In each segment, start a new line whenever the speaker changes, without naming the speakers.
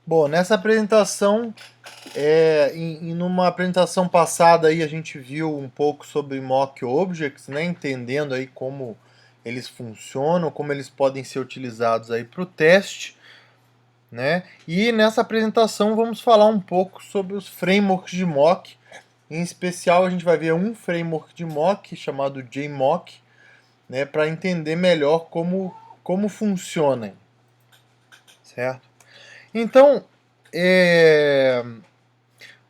Bom, nessa apresentação, numa apresentação passada aí a gente viu um pouco sobre mock objects, né, entendendo aí como eles funcionam, como eles podem ser utilizados aí para o teste, né? E nessa apresentação vamos falar um pouco sobre os frameworks de mock. Em especial a gente vai ver um framework de mock chamado JMock, né, para entender melhor como funciona, certo? Então, é,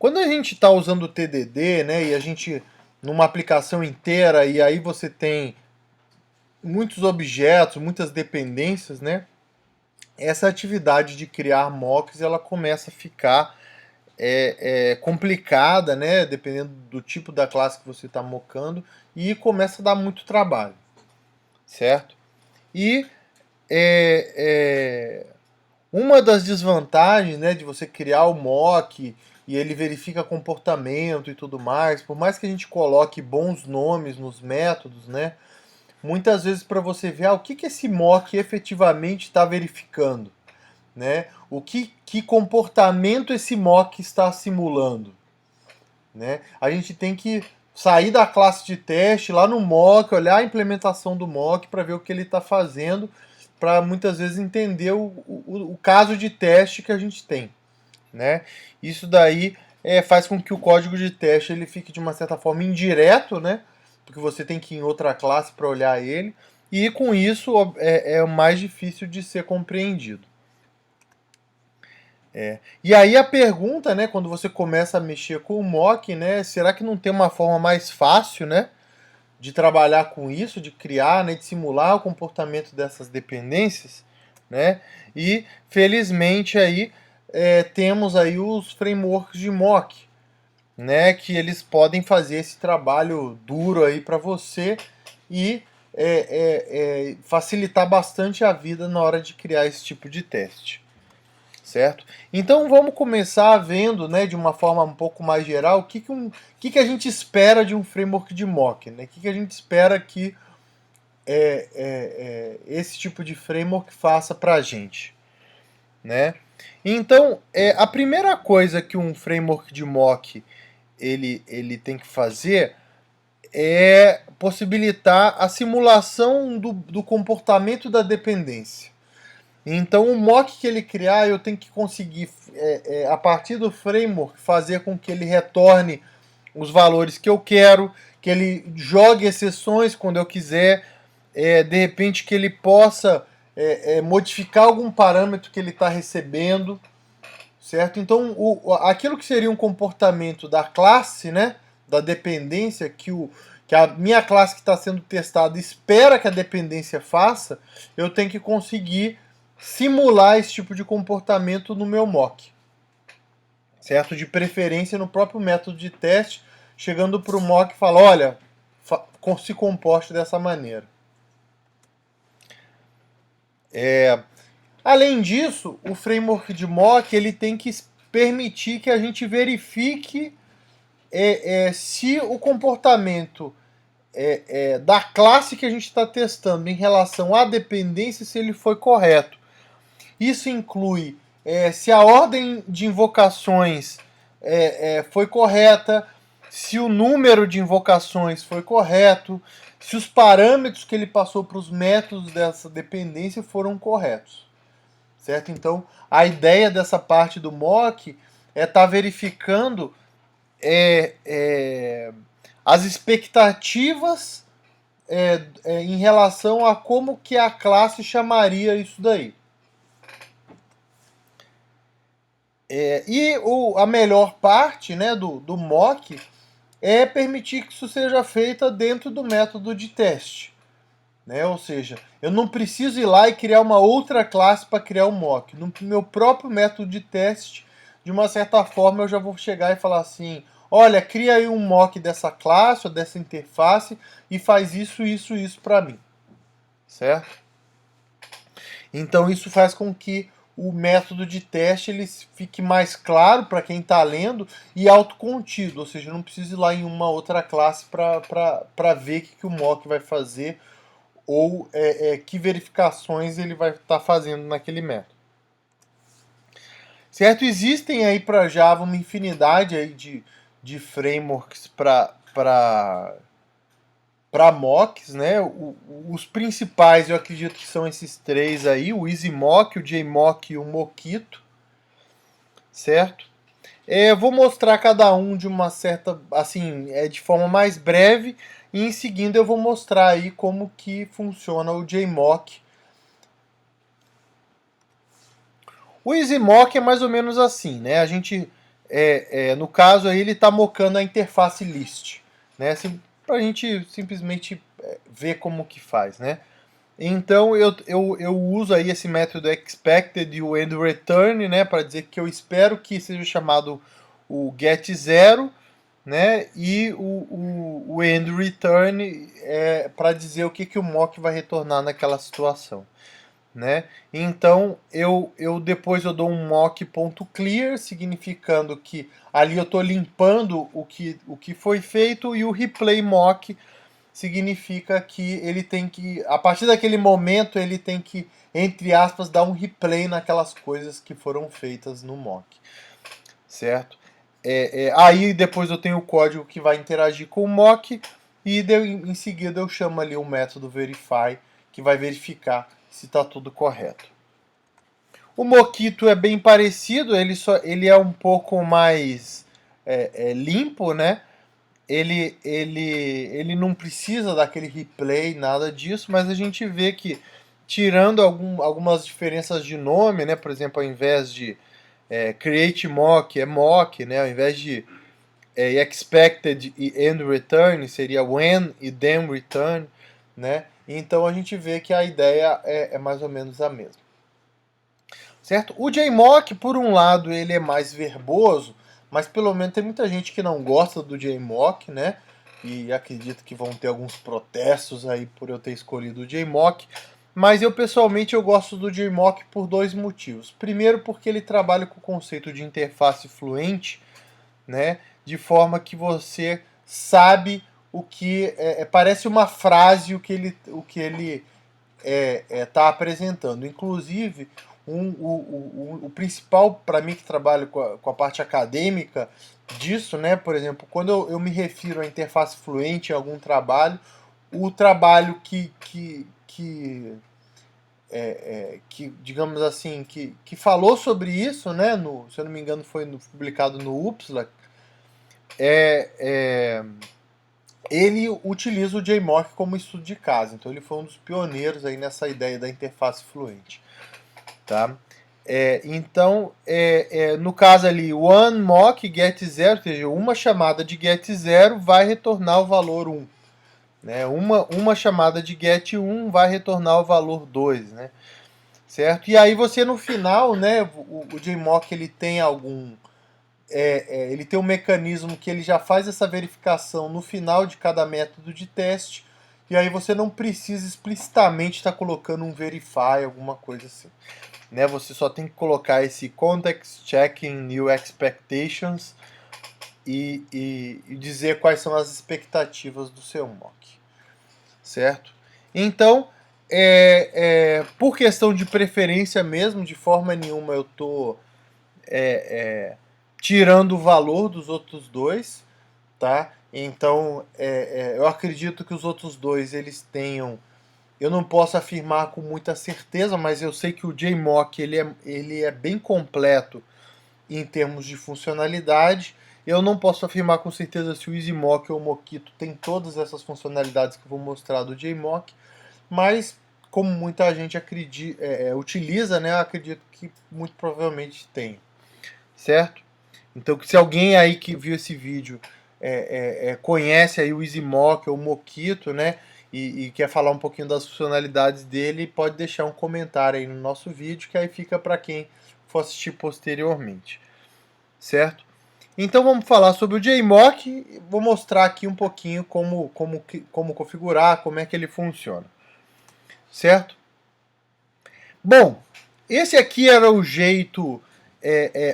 quando a gente está usando o TDD, né, e a gente numa aplicação inteira e aí você tem muitos objetos, muitas dependências, né? Essa atividade de criar mocks ela começa a ficar complicada, né? Dependendo do tipo da classe que você está mocando e começa a dar muito trabalho, certo? E é, é, uma das desvantagens, né, de você criar o mock e ele verifica comportamento e tudo mais, por mais que a gente coloque bons nomes nos métodos, né, muitas vezes para você ver o que esse mock efetivamente está verificando, né, que comportamento esse mock está simulando, né, a gente tem que sair da classe de teste lá no mock, olhar a implementação do mock para ver o que ele está fazendo, para muitas vezes entender o caso de teste que a gente tem, né? Isso daí faz com que o código de teste ele fique de uma certa forma indireto, né? Porque você tem que ir em outra classe para olhar ele, e com isso é mais difícil de ser compreendido. E aí a pergunta, né, quando você começa a mexer com o mock, né, será que não tem uma forma mais fácil, né, de trabalhar com isso, de criar, né, de simular o comportamento dessas dependências, né? E felizmente aí temos aí os frameworks de mock, né, que eles podem fazer esse trabalho duro aí para você e facilitar bastante a vida na hora de criar esse tipo de teste, certo? Então vamos começar vendo, né, de uma forma um pouco mais geral, que a gente espera de um framework de mock, né? O que a gente espera que esse tipo de framework faça para a gente, né? Então, a primeira coisa que um framework de mock ele tem que fazer é possibilitar a simulação do comportamento da dependência. Então, o mock que ele criar, eu tenho que conseguir, a partir do framework, fazer com que ele retorne os valores que eu quero, que ele jogue exceções quando eu quiser, de repente que ele possa modificar algum parâmetro que ele está recebendo, certo? Então, aquilo que seria um comportamento da classe, né, da dependência que a minha classe que está sendo testada espera que a dependência faça, eu tenho que conseguir simular esse tipo de comportamento no meu mock, certo? De preferência no próprio método de teste, chegando para o mock e falar, olha, se comporte dessa maneira. Além disso, o framework de mock ele tem que permitir que a gente verifique se o comportamento da classe que a gente está testando em relação à dependência, se ele foi correto. Isso inclui se a ordem de invocações foi correta, se o número de invocações foi correto, se os parâmetros que ele passou para os métodos dessa dependência foram corretos, certo? Então, a ideia dessa parte do mock é estar verificando é, é, as expectativas em relação a como que a classe chamaria isso daí. A melhor parte, né, do mock é permitir que isso seja feito dentro do método de teste. Né? Ou seja, eu não preciso ir lá e criar uma outra classe para criar um mock. No meu próprio método de teste, de uma certa forma, eu já vou chegar e falar assim: olha, cria aí um mock dessa classe ou dessa interface e faz isso, isso, isso para mim. Certo? Então isso faz com que o método de teste ele fique mais claro para quem está lendo e autocontido, ou seja, não precisa ir lá em uma outra classe para ver o que o mock vai fazer ou que verificações ele vai estar fazendo naquele método. certo? Existem aí para Java uma infinidade aí de frameworks para mocks, né? Os principais eu acredito que são esses três aí, o EasyMock, o JMock e o Mockito, certo? Eu vou mostrar cada um de uma certa, assim, de forma mais breve, e em seguida eu vou mostrar aí como que funciona o JMock. O EasyMock é mais ou menos assim, né? A gente, no caso aí, ele está mocando a interface list, né? Assim, para a gente simplesmente ver como que faz, né? Então eu uso aí esse método expected e o endReturn, né, para dizer que eu espero que seja chamado o getZero, né, e o endReturn é para dizer o que o mock vai retornar naquela situação, né? Então eu depois eu dou um mock.clear, significando que ali eu estou limpando o que foi feito, e o replay mock significa que ele tem que, a partir daquele momento, ele tem que, entre aspas, dar um replay naquelas coisas que foram feitas no mock, certo? Aí depois eu tenho o código que vai interagir com o mock, e em seguida eu chamo ali o método verify, que vai verificar se está tudo correto. O Mockito é bem parecido, ele é um pouco mais limpo, né? Ele não precisa daquele replay, nada disso, mas a gente vê que, tirando algumas diferenças de nome, né? Por exemplo, ao invés de create mock, é mock, né? Ao invés de expected e end return, seria when e then return, né? Então a gente vê que a ideia é mais ou menos a mesma. Certo? O JMock, por um lado, ele é mais verboso, mas pelo menos tem muita gente que não gosta do JMock, né? E acredito que vão ter alguns protestos aí por eu ter escolhido o JMock. Mas eu pessoalmente eu gosto do JMock por dois motivos. Primeiro, porque ele trabalha com o conceito de interface fluente, né? De forma que você sabe o que parece uma frase o que ele está apresentando. Inclusive, o principal para mim que trabalho com a parte acadêmica disso, né? Por exemplo, quando eu me refiro à interface fluente em algum trabalho, o trabalho digamos assim, que falou sobre isso, né? Se eu não me engano, foi publicado no UPSLA. Ele utiliza o JMock como estudo de caso, então ele foi um dos pioneiros aí nessa ideia da interface fluente. Tá? Então, no caso ali, one mock get 0, ou seja, uma chamada de get 0 vai retornar o valor 1. Né? Uma chamada de get 1 vai retornar o valor 2. Né? Certo? E aí você no final, né, o JMock ele tem ele tem um mecanismo que ele já faz essa verificação no final de cada método de teste, e aí você não precisa explicitamente estar colocando um verify, alguma coisa assim. Né, você só tem que colocar esse context checking new expectations e dizer quais são as expectativas do seu mock, certo? Então, por questão de preferência mesmo, de forma nenhuma eu estou tirando o valor dos outros dois, tá? Então, eu acredito que os outros dois eles tenham. Eu não posso afirmar com muita certeza, mas eu sei que o JMock ele é bem completo em termos de funcionalidade. Eu não posso afirmar com certeza se o EasyMock ou o Mockito tem todas essas funcionalidades que eu vou mostrar do JMock, mas como muita gente utiliza, né, eu acredito que muito provavelmente tem, certo? Então, se alguém aí que viu esse vídeo conhece aí o EasyMock ou o Mockito, né, e quer falar um pouquinho das funcionalidades dele, pode deixar um comentário aí no nosso vídeo, que aí fica para quem for assistir posteriormente, certo? Então vamos falar sobre o JMock, vou mostrar aqui um pouquinho como configurar, como é que ele funciona, certo? Bom, esse aqui era o jeito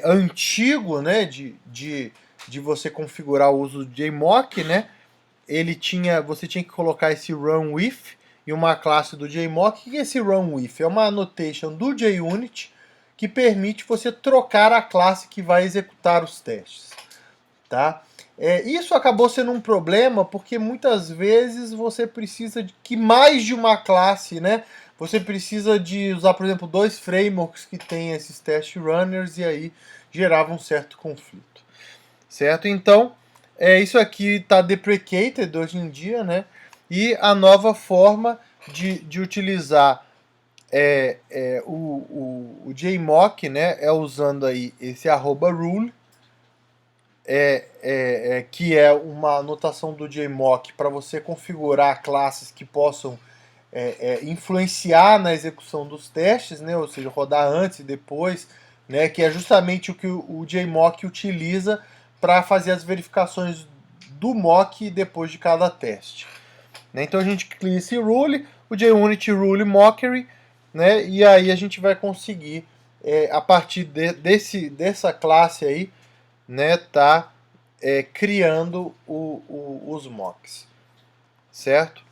antigo, né, de você configurar o uso do JMock, né? Você tinha que colocar esse run with e uma classe do JMock. O que é esse run with? É uma annotation do JUnit que permite você trocar a classe que vai executar os testes. Tá? Isso acabou sendo um problema porque muitas vezes você precisa de que mais de uma classe, né? Você precisa de usar, por exemplo, 2 frameworks que têm esses test runners e aí gerava um certo conflito, certo? Então, isso aqui está deprecated hoje em dia, né? E a nova forma de utilizar o JMock, né? É usando aí esse @rule, que é uma anotação do JMock para você configurar classes que possam influenciar na execução dos testes, né? Ou seja, rodar antes e depois, né? Que é justamente o que o JMock utiliza para fazer as verificações do mock depois de cada teste. Né? Então a gente cria esse rule, o JUnit rule mockery, né? E aí a gente vai conseguir, a partir dessa classe aí, né, tá criando os mocks, certo?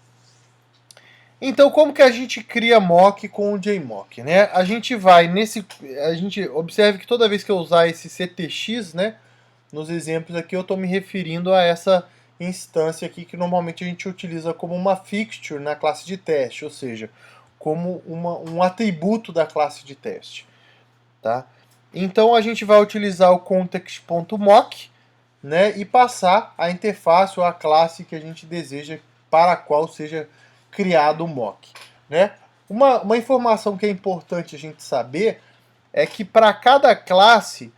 Então, como que a gente cria mock com o JMock, né? A gente observe que toda vez que eu usar esse CTX, né, nos exemplos aqui eu estou me referindo a essa instância aqui que normalmente a gente utiliza como uma fixture na classe de teste, ou seja, como um atributo da classe de teste, tá? Então a gente vai utilizar o context.mock, né, e passar a interface ou a classe que a gente deseja para a qual seja criado o mock, né? Uma informação que é importante a gente saber é que para cada classe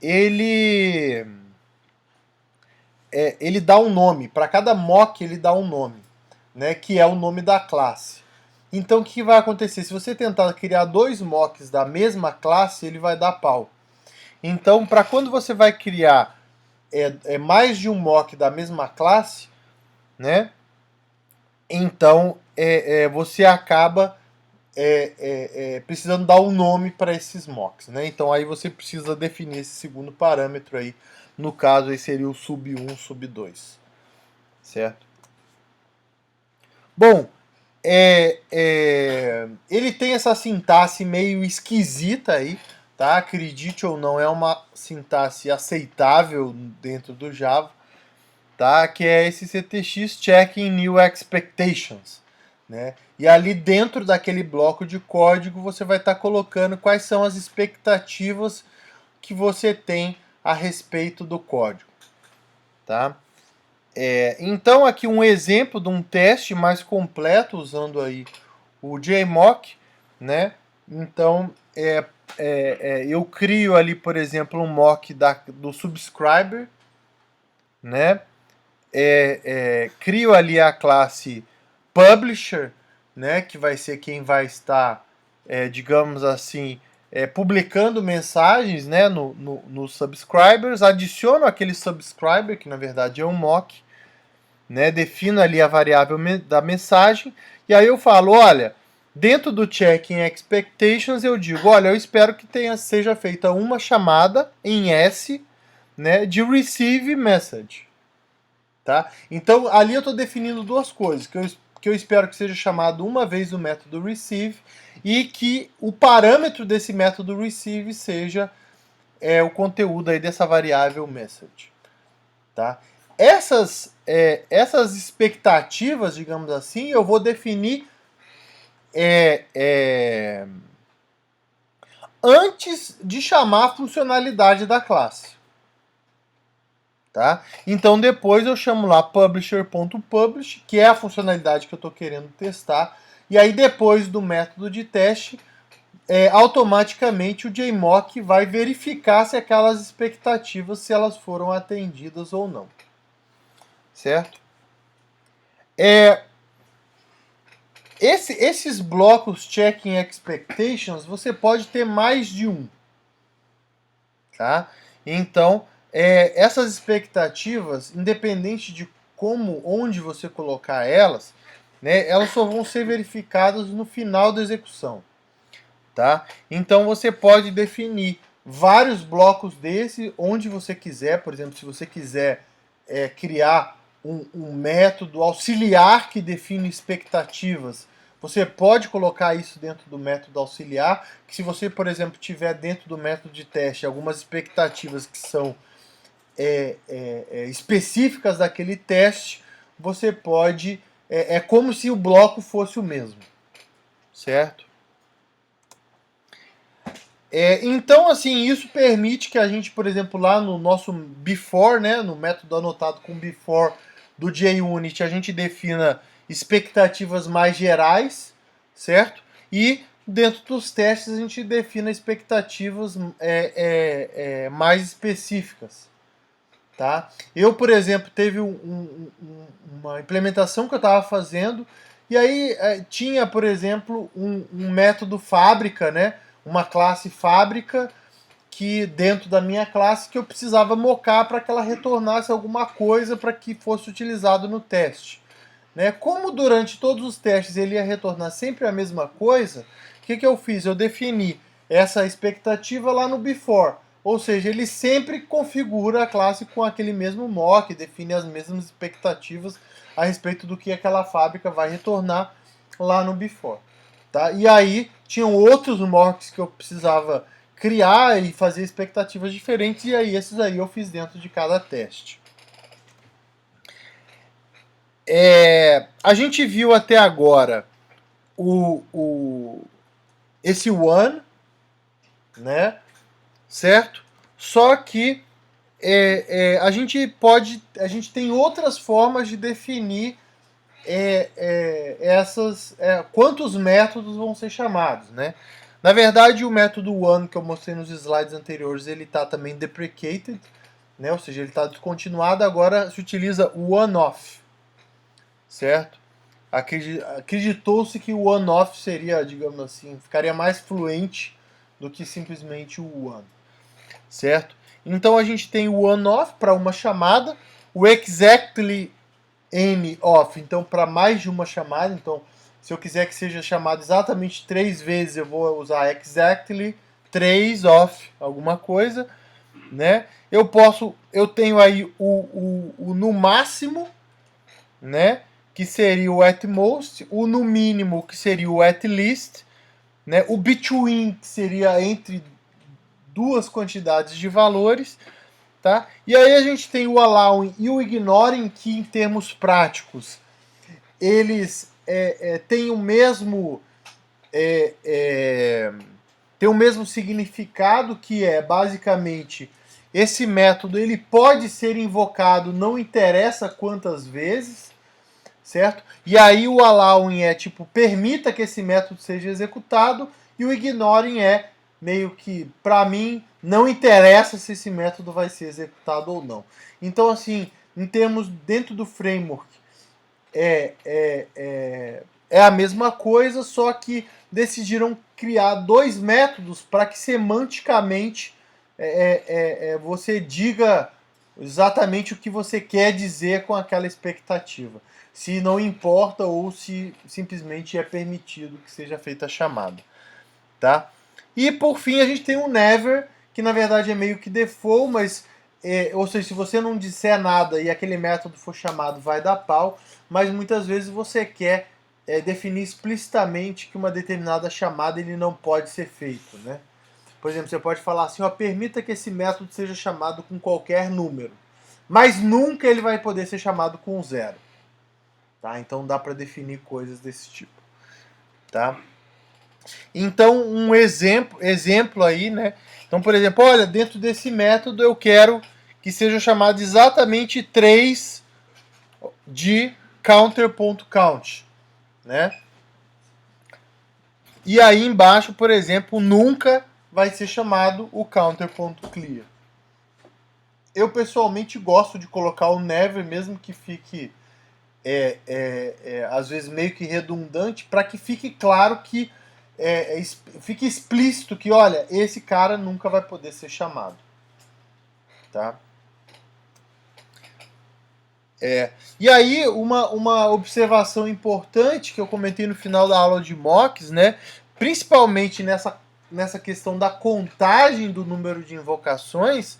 ele dá um nome, para cada mock ele dá um nome, né, que é o nome da classe. Então o que vai acontecer? Se você tentar criar 2 mocks da mesma classe, ele vai dar pau. Então, para quando você vai criar mais de um mock da mesma classe, né? Então você acaba precisando dar um nome para esses mocks, né? Então aí você precisa definir esse segundo parâmetro aí. No caso aí seria o sub1, sub2, certo? Bom, ele tem essa sintaxe meio esquisita aí, tá? Acredite ou não, é uma sintaxe aceitável dentro do Java, tá? Que é esse CTX checking new expectations, né? E ali dentro daquele bloco de código você vai estar colocando quais são as expectativas que você tem a respeito do código, tá? Então aqui um exemplo de um teste mais completo usando aí o JMock, né? Então eu crio ali, por exemplo, um mock do subscriber, né? Crio ali a classe publisher, né? Que vai ser quem vai estar, digamos assim, publicando mensagens, né? Nos subscribers. Adiciono aquele subscriber que na verdade é um mock, né? Defino ali a variável da mensagem e aí eu falo, olha, dentro do checking expectations eu digo, olha, eu espero que seja feita uma chamada em S, né, de receive message, tá? Então ali eu estou definindo 2 coisas, que eu espero que seja chamado uma vez o método receive e que o parâmetro desse método receive seja o conteúdo aí dessa variável message, tá? Essas expectativas, digamos assim, eu vou definir antes de chamar a funcionalidade da classe. Tá? Então depois eu chamo lá publisher.publish, que é a funcionalidade que eu estou querendo testar, e aí depois do método de teste, automaticamente o JMock vai verificar se aquelas expectativas se elas foram atendidas ou não. Certo? Esses blocos checking expectations, você pode ter mais de um. Tá? Então, essas expectativas, independente de onde você colocar elas, né, elas só vão ser verificadas no final da execução. Tá? Então você pode definir vários blocos desse onde você quiser. Por exemplo, se você quiser criar um método auxiliar que define expectativas Você pode colocar isso dentro do método auxiliar, que se você, por exemplo, tiver dentro do método de teste algumas expectativas que são específicas daquele teste, você pode... É como se o bloco fosse o mesmo, certo? Então, assim, isso permite que a gente, por exemplo, lá no nosso before, né, no método anotado com before do JUnit, a gente defina expectativas mais gerais, certo? E dentro dos testes a gente defina expectativas mais específicas, tá? Eu, por exemplo, teve uma implementação que eu estava fazendo e aí tinha, por exemplo, um método fábrica, né? Uma classe fábrica que dentro da minha classe que eu precisava mocar para que ela retornasse alguma coisa para que fosse utilizado no teste. Né? Como durante todos os testes ele ia retornar sempre a mesma coisa, o que eu fiz? Eu defini essa expectativa lá no before. Ou seja, ele sempre configura a classe com aquele mesmo mock, define as mesmas expectativas a respeito do que aquela fábrica vai retornar lá no before. Tá? E aí tinham outros mocks que eu precisava criar e fazer expectativas diferentes, e aí esses aí eu fiz dentro de cada teste. A gente viu até agora esse one, né? Certo? Só que a gente tem outras formas de definir quantos métodos vão ser chamados, né? Na verdade, o método one que eu mostrei nos slides anteriores, ele está também deprecated, né? Ou seja, ele está descontinuado, agora se utiliza o one-off, certo? Acreditou-se que o one-off seria, digamos assim, ficaria mais fluente do que simplesmente o one, certo? Então a gente tem o one-off para uma chamada, o exactly any off, então para mais de uma chamada. Então, se eu quiser que seja chamado exatamente 3 vezes, eu vou usar exactly 3 off alguma coisa, né? Eu tenho aí o no máximo, né? Que seria o at most, o no mínimo, que seria o at least, né? O between, que seria entre duas quantidades de valores, tá? E aí a gente tem o allowing e o ignoring, que em termos práticos eles têm o mesmo tem o mesmo significado, que é basicamente esse método ele pode ser invocado, não interessa quantas vezes, certo? E aí o allowing é tipo, permita que esse método seja executado, e o ignoring é meio que, para mim, não interessa se esse método vai ser executado ou não. Então, assim, em termos dentro do framework, é a mesma coisa, só que decidiram criar 2 métodos para que semanticamente você diga exatamente o que você quer dizer com aquela expectativa. Se não importa ou se simplesmente é permitido que seja feita a chamada. Tá? E por fim a gente tem o never, que na verdade é meio que default, mas ou seja, se você não disser nada e aquele método for chamado, vai dar pau, mas muitas vezes você quer definir explicitamente que uma determinada chamada ele não pode ser feito, né? Por exemplo, você pode falar assim, ó, permita que esse método seja chamado com qualquer número, mas nunca ele vai poder ser chamado com 0. Tá? Então dá para definir coisas desse tipo. Tá? Então, um exemplo aí, né? Então, por exemplo, olha, dentro desse método eu quero que seja chamado exatamente 3 de counter.count, né? E aí embaixo, por exemplo, nunca vai ser chamado o counter.clear. Eu pessoalmente gosto de colocar o never, mesmo que fique às vezes meio que redundante, para que fique claro que fique explícito que, olha, esse cara nunca vai poder ser chamado. Tá? E aí, uma observação importante que eu comentei no final da aula de mocks, né? Principalmente nessa questão da contagem do número de invocações,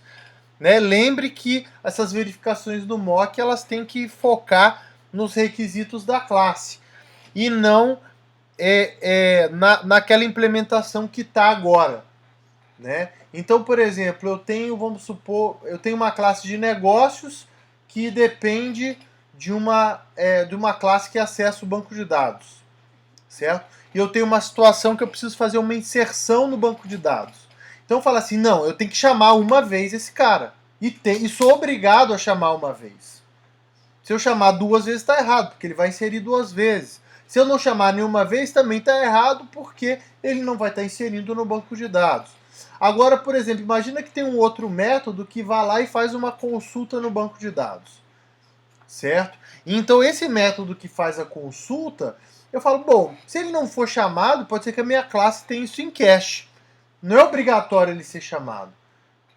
né? Lembre que essas verificações do mock elas têm que focar nos requisitos da classe e não naquela implementação que está agora, né? Então, por exemplo, vamos supor, eu tenho uma classe de negócios que depende de uma classe que acessa o banco de dados, certo? E eu tenho uma situação que eu preciso fazer uma inserção no banco de dados. Então eu falo assim, não, eu tenho que chamar uma vez esse cara. E sou obrigado a chamar uma vez. Se eu chamar duas vezes está errado, porque ele vai inserir duas vezes. Se eu não chamar nenhuma vez, também está errado, porque ele não vai estar inserindo no banco de dados. Agora, por exemplo, imagina que tem um outro método que vai lá e faz uma consulta no banco de dados. Certo? Então, esse método que faz a consulta, eu falo, bom, se ele não for chamado, pode ser que a minha classe tenha isso em cache. Não é obrigatório ele ser chamado.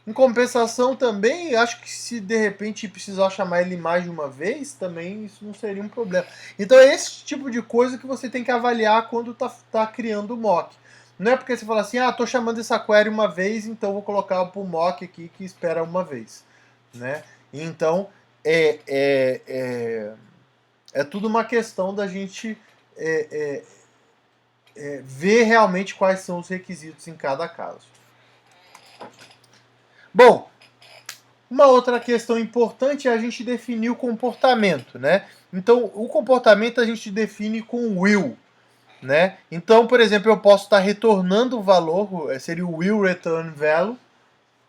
Em compensação também, acho que se de repente precisar chamar ele mais de uma vez, também isso não seria um problema. Então é esse tipo de coisa que você tem que avaliar quando tá criando o mock. Não é porque você fala assim, estou chamando essa query uma vez, então vou colocar para o mock aqui que espera uma vez. Né? Então é tudo uma questão da gente ver realmente quais são os requisitos em cada caso. Bom, uma outra questão importante é a gente definir o comportamento, né? Então, o comportamento a gente define com will, né? Então, por exemplo, eu posso estar retornando o valor, seria o will return value,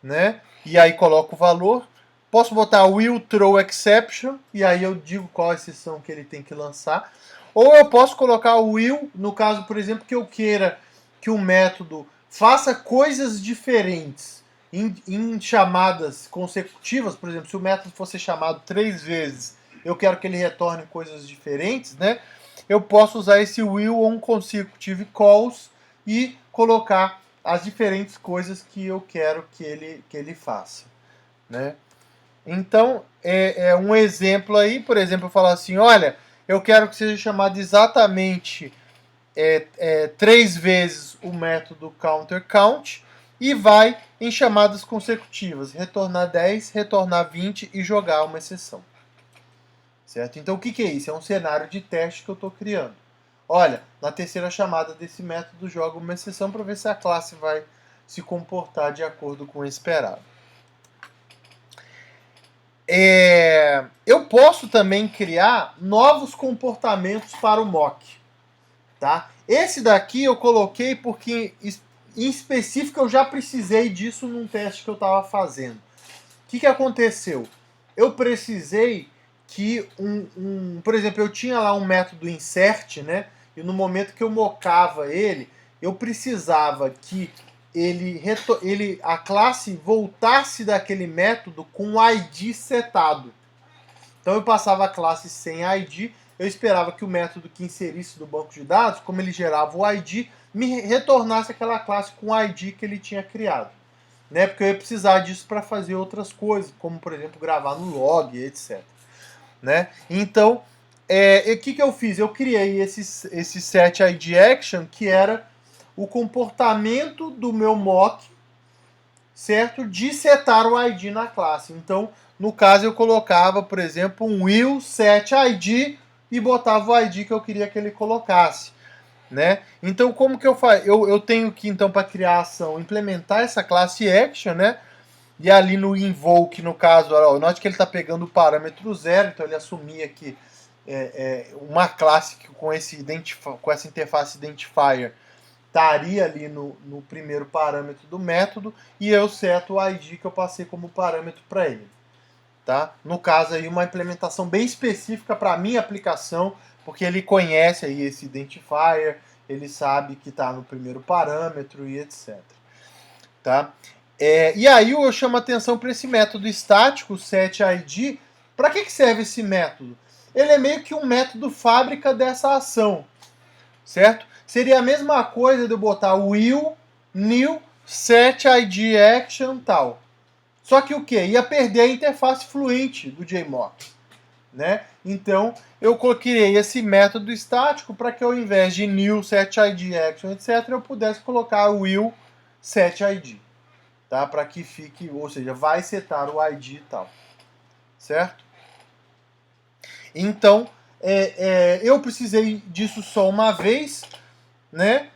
né? E aí coloco o valor. Posso botar will throw exception, e aí eu digo qual a exceção que ele tem que lançar. Ou eu posso colocar o will, no caso, por exemplo, que eu queira que o método faça coisas diferentes em chamadas consecutivas. Por exemplo, se o método fosse chamado 3 vezes, eu quero que ele retorne coisas diferentes, né? Eu posso usar esse will on consecutive calls e colocar as diferentes coisas que eu quero que ele faça, né? Então, é um exemplo aí, por exemplo, eu falo assim, olha, eu quero que seja chamado exatamente 3 vezes o método counterCount e vai em chamadas consecutivas, retornar 10, retornar 20 e jogar uma exceção. Certo? Então, o que é isso? É um cenário de teste que eu estou criando. Olha, na terceira chamada desse método, joga uma exceção para ver se a classe vai se comportar de acordo com o esperado. Eu posso também criar novos comportamentos para o mock. Tá? Esse daqui eu coloquei porque, em específico, eu já precisei disso num teste que eu estava fazendo. O que aconteceu? Eu precisei que por exemplo, eu tinha lá um método insert, né? E no momento que eu mockava ele, eu precisava que a classe voltasse daquele método com o ID setado. Então eu passava a classe sem ID, eu esperava que o método que inserisse do banco de dados, como ele gerava o ID, me retornasse aquela classe com o ID que ele tinha criado. Né? Porque eu ia precisar disso para fazer outras coisas, como por exemplo gravar no log, etc. Né? Então, o que eu fiz? Eu criei esse setIdAction, que era o comportamento do meu mock, certo? De setar o ID na classe. Então, no caso, eu colocava, por exemplo, um will setID e botava o ID que eu queria que ele colocasse. Né? Então, como que eu faço? Eu tenho que, então, para criar a ação, implementar essa classe action, né? E ali no invoke, no caso, note que ele está pegando o parâmetro 0, então ele assumia que uma classe que com essa interface identifier estaria ali no primeiro parâmetro do método, e eu seto o ID que eu passei como parâmetro para ele. Tá? No caso aí, uma implementação bem específica para a minha aplicação, porque ele conhece aí esse identifier, ele sabe que está no primeiro parâmetro e etc. Tá? E aí eu chamo a atenção para esse método estático, setID. Para que serve esse método? Ele é meio que um método fábrica dessa ação, certo? Seria a mesma coisa de eu botar will, new, setIdAction tal. Só que o quê? Ia perder a interface fluente do JMock. Né? Então, eu criei esse método estático para que ao invés de new, setIdAction, etc., eu pudesse colocar will, setID. Tá? Para que fique, ou seja, vai setar o ID e tal. Certo? Então, eu precisei disso só uma vez, né?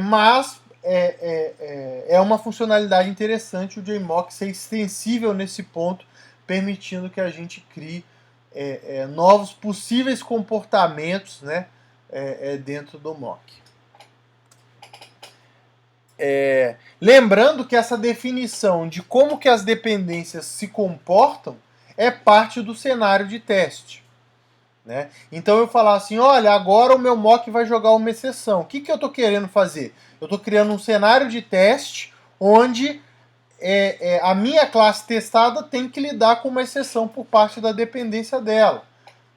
Mas é uma funcionalidade interessante o JMock ser extensível nesse ponto, permitindo que a gente crie novos possíveis comportamentos, né, dentro do mock. Lembrando que essa definição de como que as dependências se comportam é parte do cenário de teste. Né? Então eu falar assim, olha, agora o meu mock vai jogar uma exceção. O que eu estou querendo fazer? Eu estou criando um cenário de teste onde a minha classe testada tem que lidar com uma exceção por parte da dependência dela.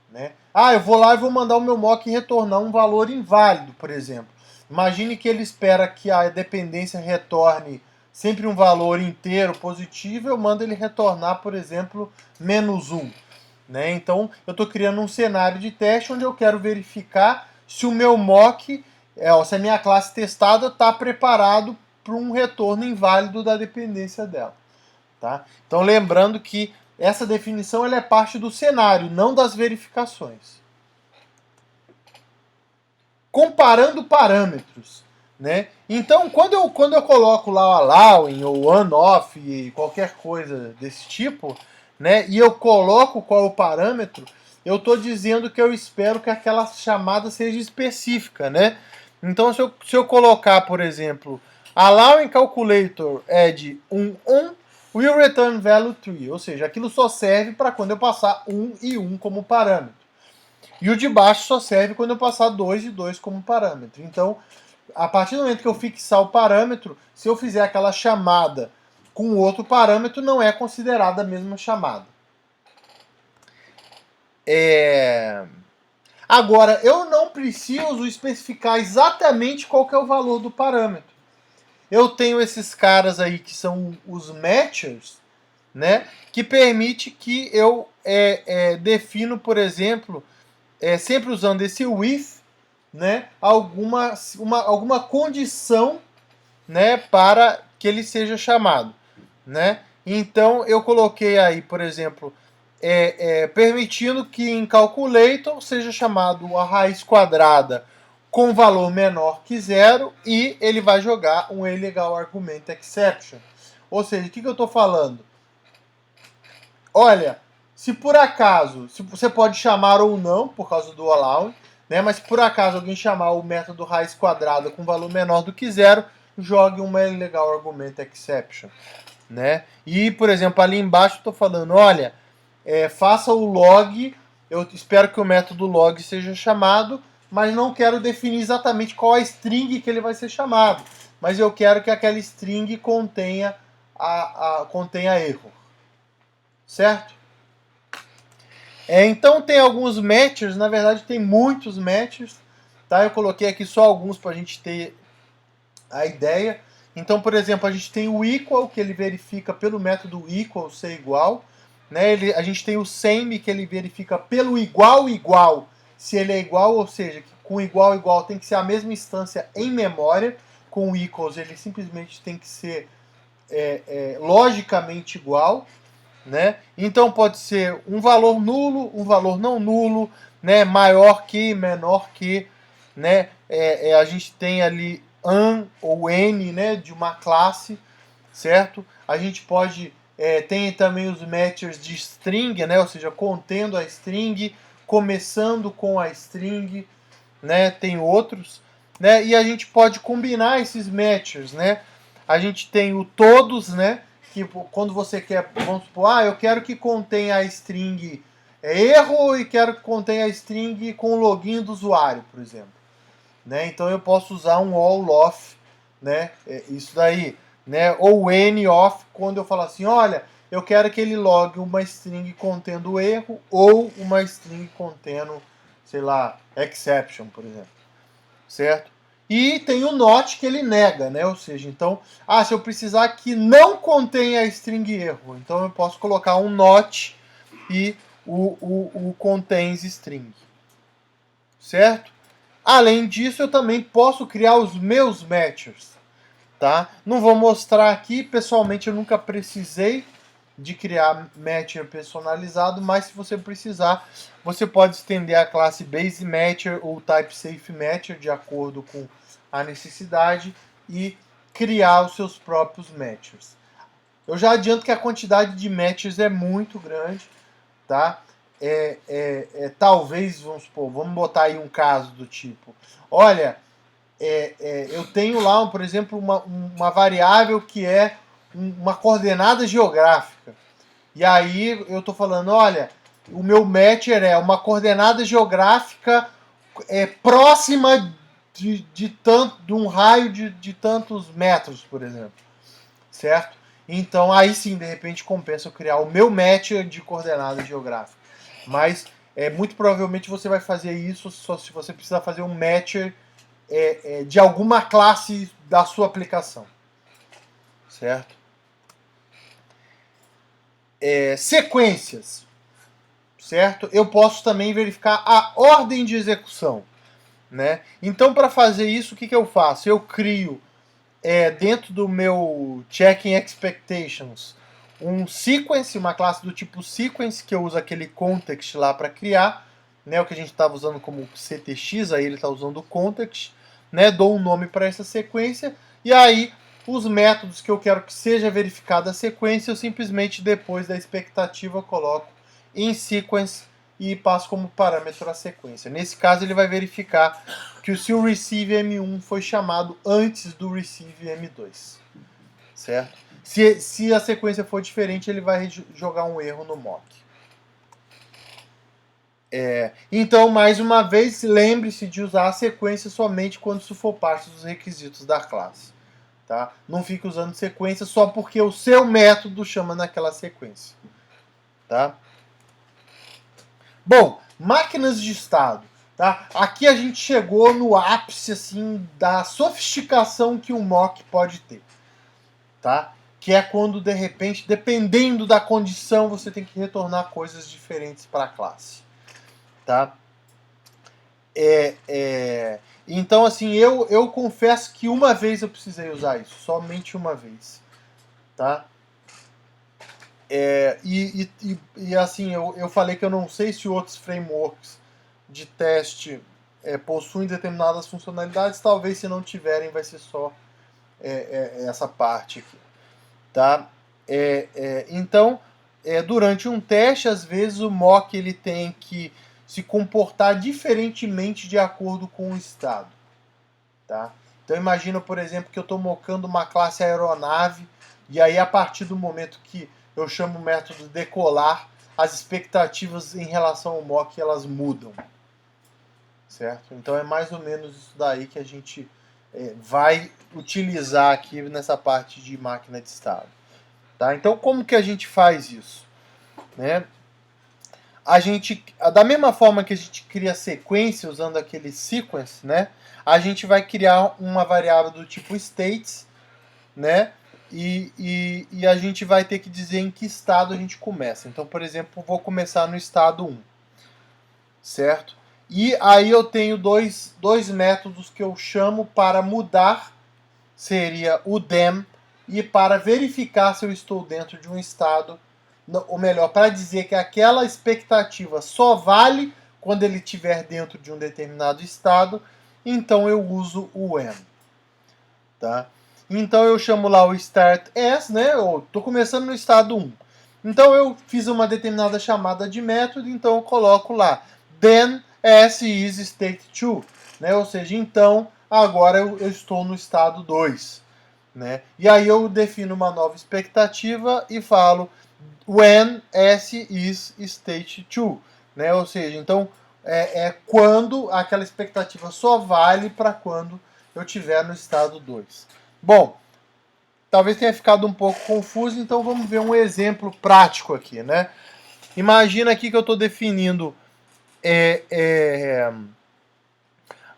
Né? Eu vou lá e vou mandar o meu mock retornar um valor inválido, por exemplo. Imagine que ele espera que a dependência retorne sempre um valor inteiro positivo, eu mando ele retornar, por exemplo, -1. Né? Então, eu estou criando um cenário de teste onde eu quero verificar se o meu mock, se a minha classe testada está preparado para um retorno inválido da dependência dela. Tá? Então, lembrando que essa definição ela é parte do cenário, não das verificações. Comparando parâmetros. Né? Então, quando eu coloco lá o allowing ou on-off e qualquer coisa desse tipo, né, e eu coloco qual é o parâmetro, eu estou dizendo que eu espero que aquela chamada seja específica. Né? Então, se eu colocar, por exemplo, allowing calculator add on will return value 3, ou seja, aquilo só serve para quando eu passar 1 e 1 como parâmetro. E o de baixo só serve quando eu passar 2 e 2 como parâmetro. Então, a partir do momento que eu fixar o parâmetro, se eu fizer aquela chamada com outro parâmetro, não é considerada a mesma chamada. Agora, eu não preciso especificar exatamente qual que é o valor do parâmetro. Eu tenho esses caras aí que são os matchers, né, que permite que eu defino, por exemplo, sempre usando esse with, né, alguma condição, né, para que ele seja chamado. Né? Então eu coloquei aí, por exemplo, permitindo que em calculator seja chamado a raiz quadrada com valor menor que 0 e ele vai jogar um illegal argument exception. Ou seja, o que eu estou falando? Olha, se por acaso, você pode chamar ou não por causa do allowing, né, mas se por acaso alguém chamar o método raiz quadrada com valor menor do que 0, jogue uma illegal argument exception. Né? E, por exemplo, ali embaixo eu estou falando, olha, faça o log, eu espero que o método log seja chamado, mas não quero definir exatamente qual a string que ele vai ser chamado, mas eu quero que aquela string contenha erro. Certo? Então tem alguns matchers, na verdade tem muitos matchers, tá? Eu coloquei aqui só alguns para a gente ter a ideia. Então, por exemplo, a gente tem o equal, que ele verifica pelo método equal ser igual. Né? A gente tem o same, que ele verifica pelo igual, se ele é igual, ou seja, que com igual tem que ser a mesma instância em memória. Com o equals, ele simplesmente tem que ser logicamente igual. Né? Então pode ser um valor nulo, um valor não nulo, né? Maior que, menor que. Né? A gente tem ali an ou n, né, de uma classe, certo? A gente pode tem também os matchers de string, né, ou seja, contendo a string, começando com a string, né? Tem outros, né? E a gente pode combinar esses matchers, né? A gente tem o todos, né? Que quando você quer, vamos supor, eu quero que contenha a string erro e quero que contenha a string com o login do usuário, por exemplo. Né? Então eu posso usar um all off, né? Isso daí, né? Ou n off, quando eu falo assim, olha, eu quero que ele logue uma string contendo erro ou uma string contendo, sei lá, exception, por exemplo. Certo? E tem o not que ele nega, né? Ou seja, então, se eu precisar que não contenha a string erro, então eu posso colocar um not e o contains string. Certo? Além disso, eu também posso criar os meus matchers. Tá? Não vou mostrar aqui, pessoalmente eu nunca precisei de criar matcher personalizado, mas se você precisar, você pode estender a classe Base Matcher ou Type Safe Matcher de acordo com a necessidade e criar os seus próprios matchers. Eu já adianto que a quantidade de matchers é muito grande, tá? Talvez, vamos botar aí um caso do tipo, olha, eu tenho lá, por exemplo, uma variável que é uma coordenada geográfica. E aí eu estou falando, olha, o meu matcher é uma coordenada geográfica próxima de um raio de tantos metros, por exemplo. Certo? Então aí sim, de repente, compensa eu criar o meu matcher de coordenada geográfica. Mas muito provavelmente você vai fazer isso só se você precisar fazer um matcher de alguma classe da sua aplicação. Certo? Sequências. Certo? Eu posso também verificar a ordem de execução. Né? Então, para fazer isso, o que eu faço? Eu crio dentro do meu Checking Expectations um sequence, uma classe do tipo sequence, que eu uso aquele context lá para criar, né, o que a gente estava usando como CTX, aí ele está usando o context, né, dou um nome para essa sequência, e aí os métodos que eu quero que seja verificada a sequência, eu simplesmente depois da expectativa coloco em sequence e passo como parâmetro a sequência. Nesse caso ele vai verificar que se o receive M1 foi chamado antes do receive M2, certo? Se a sequência for diferente, ele vai jogar um erro no mock. Então, mais uma vez, lembre-se de usar a sequência somente quando isso for parte dos requisitos da classe. Tá? Não fique usando sequência só porque o seu método chama naquela sequência. Tá? Bom, máquinas de estado. Tá? Aqui a gente chegou no ápice assim, da sofisticação que um mock pode ter. Tá? Que é quando, de repente, dependendo da condição, você tem que retornar coisas diferentes para a classe. Tá? Então, assim, eu confesso que uma vez eu precisei usar isso, somente uma vez. Tá? E assim, eu falei que eu não sei se outros frameworks de teste possuem determinadas funcionalidades, talvez se não tiverem vai ser só essa parte aqui. Tá? Então, durante um teste, às vezes o mock ele tem que se comportar diferentemente de acordo com o estado. Tá? Então imagina, por exemplo, que eu estou mockando uma classe aeronave e aí a partir do momento que eu chamo o método decolar, as expectativas em relação ao mock elas mudam. Certo? Então é mais ou menos isso daí que a gente vai utilizar aqui nessa parte de máquina de estado. Tá? Então como que a gente faz isso? Né? Da mesma forma que a gente cria sequência usando aquele sequence, né? A gente vai criar uma variável do tipo states, né? E a gente vai ter que dizer em que estado a gente começa. Então, por exemplo, vou começar no estado 1, certo? E aí eu tenho dois métodos que eu chamo para mudar, seria o dem, e para verificar se eu estou dentro de um estado, ou melhor, para dizer que aquela expectativa só vale quando ele estiver dentro de um determinado estado, então eu uso o when. Tá? Então eu chamo lá o start as, né? Eu estou começando no estado 1. Então eu fiz uma determinada chamada de método, então eu coloco lá then s is state 2, né? Ou seja, então agora eu estou no estado 2. Né? E aí eu defino uma nova expectativa e falo when s is state 2. Né? Ou seja, então quando aquela expectativa só vale para quando eu estiver no estado 2. Bom, talvez tenha ficado um pouco confuso, então vamos ver um exemplo prático aqui. Né? Imagina aqui que eu estou definindo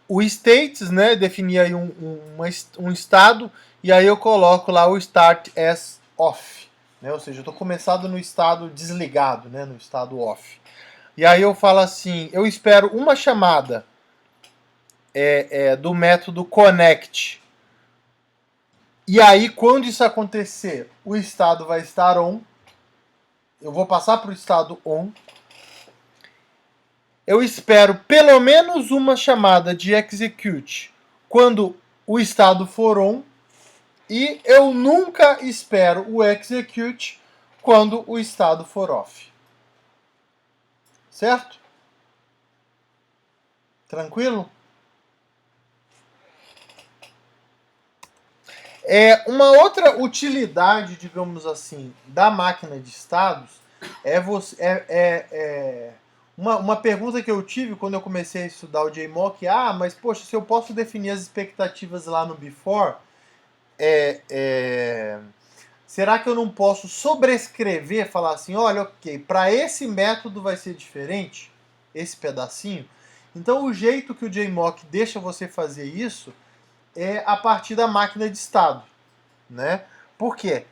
o states, né? Definir aí um estado, e aí eu coloco lá o start as off. Né? Ou seja, eu estou começando no estado desligado, né? No estado off. E aí eu falo assim, eu espero uma chamada do método connect. E aí, quando isso acontecer, o estado vai estar on. eu vou passar para o estado on. Eu espero pelo menos uma chamada de execute quando o estado for on. E eu nunca espero o execute quando o estado for off. Certo? Tranquilo? Uma outra utilidade, digamos assim, da máquina de estados uma pergunta que eu tive quando eu comecei a estudar o JMock. Mas poxa, se eu posso definir as expectativas lá no before, será que eu não posso sobrescrever, falar assim, olha, ok, para esse método vai ser diferente, esse pedacinho? Então o jeito que o JMock deixa você fazer isso é a partir da máquina de estado, né? Por quê?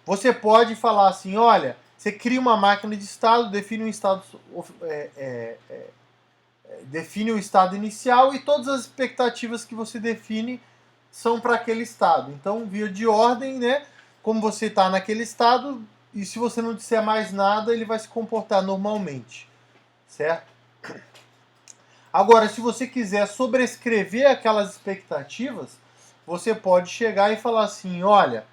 Você pode falar assim, olha, você cria uma máquina de estado, define um estado, define o estado inicial e todas as expectativas que você define são para aquele estado. Então, via de ordem, né? Como você está naquele estado, e se você não disser mais nada, ele vai se comportar normalmente, certo? Agora, se você quiser sobrescrever aquelas expectativas, você pode chegar e falar assim, olha,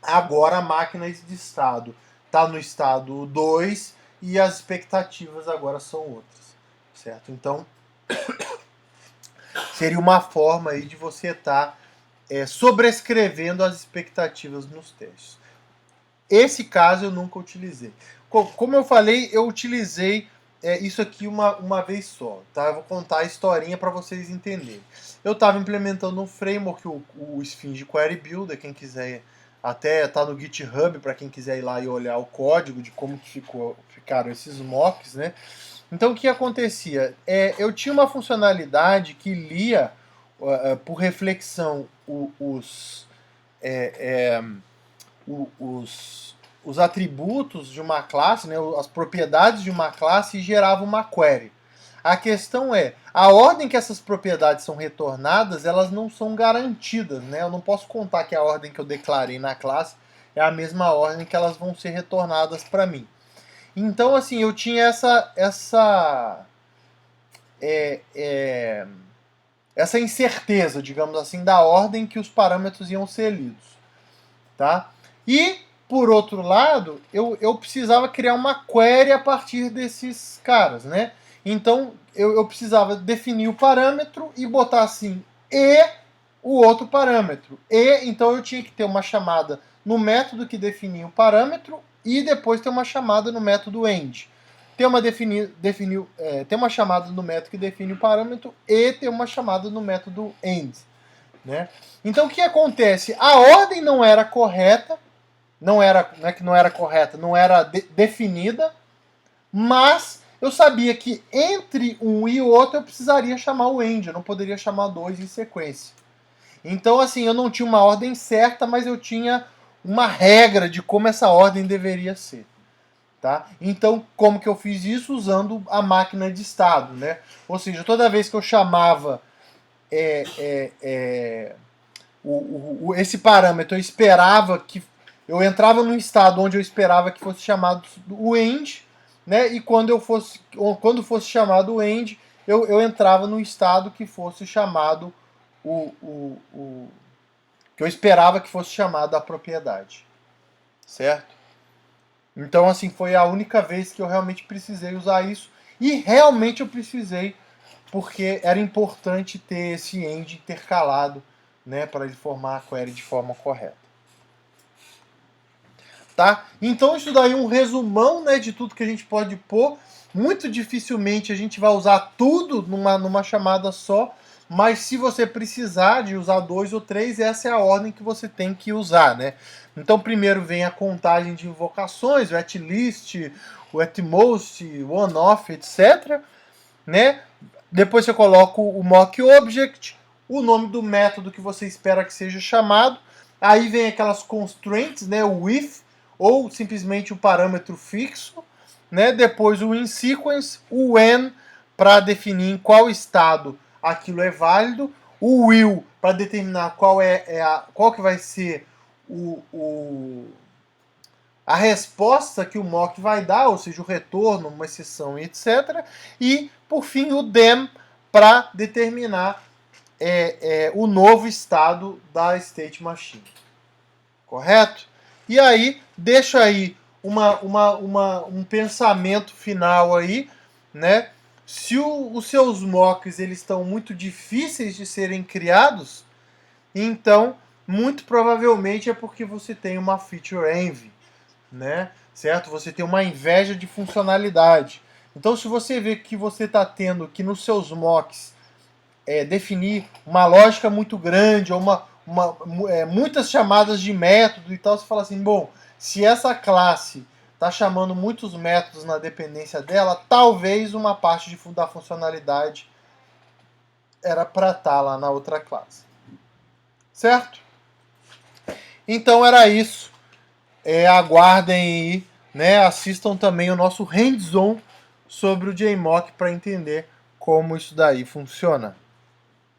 agora a máquina de estado está no estado 2 e as expectativas agora são outras, certo? Então, seria uma forma aí de você estar sobrescrevendo as expectativas nos testes. Esse caso eu nunca utilizei. Como eu falei, eu utilizei isso aqui uma vez só, tá? Eu vou contar a historinha para vocês entenderem. Eu estava implementando um framework, o Sphinge Query Builder, quem quiser até tá no GitHub para quem quiser ir lá e olhar o código de como que ficaram esses mocks, né? Então o que acontecia? Eu tinha uma funcionalidade que lia por reflexão os atributos de uma classe, né, as propriedades de uma classe e gerava uma query. A questão a ordem que essas propriedades são retornadas, elas não são garantidas, né? Eu não posso contar que a ordem que eu declarei na classe é a mesma ordem que elas vão ser retornadas para mim. Então, assim, eu tinha essa incerteza, digamos assim, da ordem que os parâmetros iam ser lidos, tá? E, por outro lado, eu precisava criar uma query a partir desses caras, né? Então, eu precisava definir o parâmetro e botar assim, e o outro parâmetro. Então eu tinha que ter uma chamada no método que definia o parâmetro e depois ter uma chamada no método end. Ter uma chamada no método que define o parâmetro e ter uma chamada no método end, né? Então o que acontece? A ordem não era correta, não é que não era correta, não era definida, mas eu sabia que entre um e o outro eu precisaria chamar o end, eu não poderia chamar dois em sequência. Então, assim, eu não tinha uma ordem certa, mas eu tinha uma regra de como essa ordem deveria ser. Tá? Então, como que eu fiz isso? Usando a máquina de estado, né? Ou seja, toda vez que eu chamava esse parâmetro, eu esperava que eu entrava num estado onde eu esperava que fosse chamado o end, né? E quando fosse chamado o end, eu entrava no estado que fosse chamado que eu esperava que fosse chamado a propriedade, certo? Então, assim, foi a única vez que eu realmente precisei usar isso, e realmente eu precisei, porque era importante ter esse end intercalado, né, para ele formar a query de forma correta. Tá? Então isso daí é um resumão, né, de tudo que a gente pode pôr. Muito dificilmente a gente vai usar tudo numa chamada só, mas se você precisar de usar 2 ou 3, essa é a ordem que você tem que usar, né? Então primeiro vem a contagem de invocações, o atList, o atMost, o onOff, etc, né? Depois você coloca o mock object, o nome do método que você espera que seja chamado. Aí vem aquelas constraints, né, o if, ou simplesmente o parâmetro fixo, né? Depois o inSequence, o when, para definir em qual estado aquilo é válido, o will, para determinar qual que vai ser a resposta que o mock vai dar, ou seja, o retorno, uma exceção, etc. E, por fim, o dem para determinar o novo estado da state machine. Correto? E aí, deixa aí um pensamento final aí, né? Se os seus mocks eles estão muito difíceis de serem criados, então, muito provavelmente é porque você tem uma feature envy, né? Certo? Você tem uma inveja de funcionalidade. Então, se você vê que você está tendo que nos seus mocks definir uma lógica muito grande ou muitas chamadas de método e tal, você fala assim, bom, se essa classe está chamando muitos métodos na dependência dela, talvez uma parte da funcionalidade era para estar lá na outra classe. Certo? Então era isso. Aguardem aí, né? Assistam também o nosso hands-on sobre o JMock para entender como isso daí funciona.